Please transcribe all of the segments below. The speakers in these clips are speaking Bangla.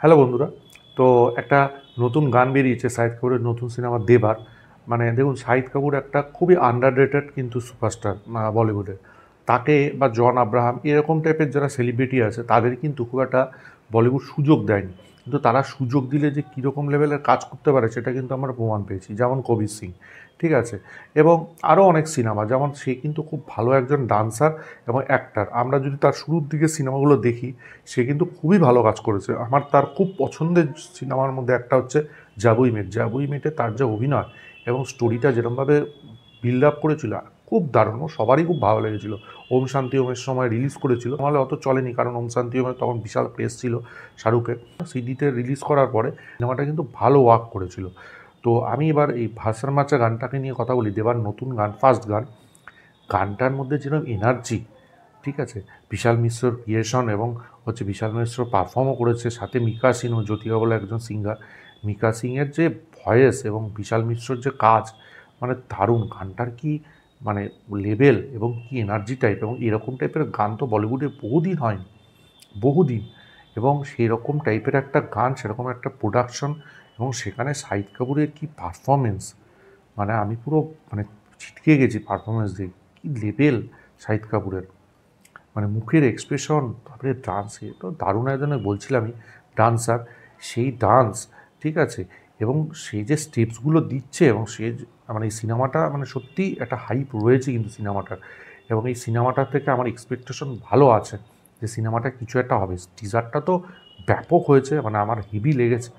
হ্যালো বন্ধুরা। তো একটা নতুন গান বেরিয়েছে শাহিদ কাপুরের নতুন সিনেমা দেবার। মানে দেখুন, শাহিদ কাপুর একটা খুবই আন্ডাররেটেড কিন্তু সুপারস্টার বলিউডে। তাকে বা জন আব্রাহাম এরকম টাইপের যারা সেলিব্রিটি আছে তাদের কিন্তু খুব একটা বলিউড সুযোগ দেয়নি, কিন্তু তারা সুযোগ দিলে যে কীরকম লেভেলের কাজ করতে পারে সেটা কিন্তু আমরা প্রমাণ পেয়েছি। যেমন কবির সিং, ঠিক আছে, এবং আরও অনেক সিনেমা, যেমন সে কিন্তু খুব ভালো একজন ডান্সার এবং অ্যাক্টার। আমরা যদি তার শুরুর দিকে সিনেমাগুলো দেখি, সে কিন্তু খুবই ভালো কাজ করেছে। আমার তার খুব পছন্দের সিনেমার মধ্যে একটা হচ্ছে জাবুই মেট। জাবুই মেটে তার যে অভিনয় এবং স্টোরিটা যেরকমভাবে বিল্ড আপ করেছিল, খুব দারুণ, সবারই খুব ভালো লেগেছিল। ওম শান্তি ওমের সময় রিলিজ করেছিল, নাহলে অত চলেনি, কারণ ওম শান্তি ওমের তখন বিশাল প্রেস ছিল শাহরুখের। সিডিতে রিলিজ করার পরে সিনেমাটা কিন্তু ভালো ওয়ার্ক করেছিল। তো আমি এবার এই ভাষার মাচা গানটাকে নিয়ে কথা বলি। দেবার নতুন গান, ফার্স্ট গান, গানটার মধ্যে যেরকম এনার্জি, ঠিক আছে, বিশাল মিশ্রর ক্রিয়েশন এবং হচ্ছে বিশাল মিশ্র পারফর্মও করেছে, সাথে মিকা সিং ও জ্যোতিকা বলে একজন সিঙ্গার। মিকা সিংয়ের যে ভয়েস এবং বিশাল মিশ্রর যে কাজ, মানে দারুণ। গানটার কি মানে লেভেল এবং কি এনার্জি টাইপ, এবং এরকম টাইপের গান তো বলিউডে বহুদিন হয়নি, বহুদিন। এবং সেই রকম টাইপের একটা গান, সেরকম একটা প্রোডাকশন, এবং সেখানে শাহিদ কাপুরের কি পারফরমেন্স, মানে আমি পুরো মানে ছিটকে গেছি পারফরমেন্স দিয়ে। কী লেভেল শাহিদ কাপুরের, মানে মুখের এক্সপ্রেশন, তারপরে ডান্সে তো দারুণ একজনের বলছিলামই ডান্সার, সেই ডান্স, ঠিক আছে, এবং সেই যে স্টেপসগুলো দিচ্ছে, এবং সে মানে এই সিনেমাটা মানে সত্যিই একটা হাইপ রয়েছে কিন্তু সিনেমাটার। এবং এই সিনেমাটার থেকে আমার এক্সপেকটেশন ভালো আছে যে সিনেমাটা কিছু একটা হবে। টিজারটা তো ব্যাপক হয়েছে, মানে আমার হেভি লেগেছে।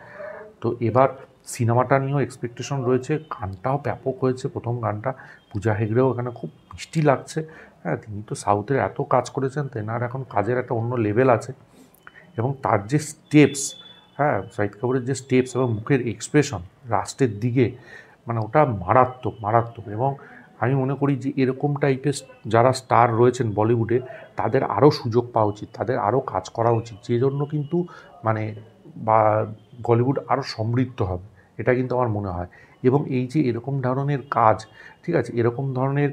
তো এবার সিনেমাটা নিয়েও এক্সপেকটেশন রয়েছে। গানটাও ব্যাপক হয়েছে, প্রথম গানটা। পূজা হেগড়েও এখানে খুব মিষ্টি লাগছে। হ্যাঁ, তিনি তো সাউথের এত কাজ করেছেন, তেনার এখন কাজের একটা অন্য লেভেল আছে। এবং তার যে স্টেপস, হ্যাঁ, শাহিদ কাপুরের যে স্টেপস এবং মুখের এক্সপ্রেশন লাস্টের দিকে, মানে ওটা মারাত্মক, মারাত্মক। এবং আমি মনে করি যে এরকম টাইপের যারা স্টার রয়েছেন বলিউডে, তাদের আরও সুযোগ পাওয়া উচিত, তাদের আরও কাজ করা উচিত, যে জন্য কিন্তু মানে বা বলিউড আরও সমৃদ্ধ হবে, এটা কিন্তু আমার মনে হয়। এবং এই যে এরকম ধরনের কাজ, ঠিক আছে, এরকম ধরনের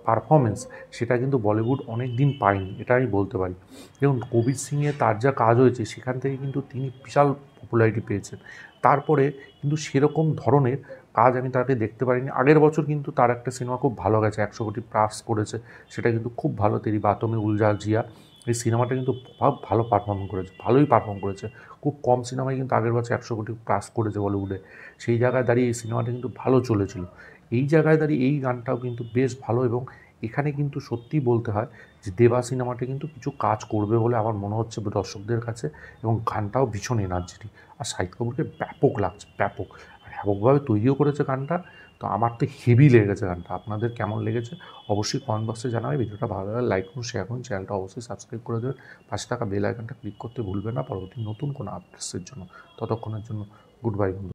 পারফরমেন্স, সেটা কিন্তু বলিউড অনেক দিন পায়নি, এটা আমি বলতে পারি। এবং কবির সিংয়ে তার যা কাজ হয়েছে, সেখান থেকে কিন্তু তিনি বিশাল পপুলারিটি পেয়েছেন। তারপরে কিন্তু সেরকম ধরনের কাজ আমি তাকে দেখতে পারিনি। আগের বছর কিন্তু তার একটা সিনেমা খুব ভালো গেছে, 100 কোটি প্লাস করেছে, সেটা কিন্তু খুব ভালো, তেরি বাতোঁ মে উলঝা জিয়া। এই সিনেমাটা কিন্তু ভালো পারফর্ম করেছে, ভালোই পারফর্ম করেছে। খুব কম সিনেমায় কিন্তু আগের বছর 100 কোটি প্লাস করেছে বলিউডে। সেই জায়গায় দাঁড়িয়ে এই সিনেমাটা কিন্তু ভালো চলেছিল। এই জায়গায় দাঁড়িয়ে এই গানটাও কিন্তু বেশ ভালো। এবং এখানে কিন্তু সত্যিই বলতে হয় যে দেবা সিনেমাটা কিন্তু কিছু কাজ করবে বলে আমার মনে হচ্ছে দর্শকদের কাছে। এবং গানটাও ভীষণ এনার্জেটিক, আর শাহিদ কাপুরকে ব্যাপক লাগছে, ব্যাপক, আর ব্যাপকভাবে তৈরিও করেছে গানটা। তো আমার তো হেভি লেগেছে গানটা। আপনাদের কেমন লেগেছে অবশ্যই কমেন্ট বক্সে জানাবে। ভিডিওটা ভালো লাগলে লাইক করুন, শেয়ার করুন, চ্যানেলটা অবশ্যই সাবস্ক্রাইব করে দেবেন। পাশে থাকা বেল আইকনটা ক্লিক করতে ভুলবেন না পরবর্তী নতুন কোনো আপডেটসের জন্য। ততক্ষণের জন্য গুড বাই বন্ধু।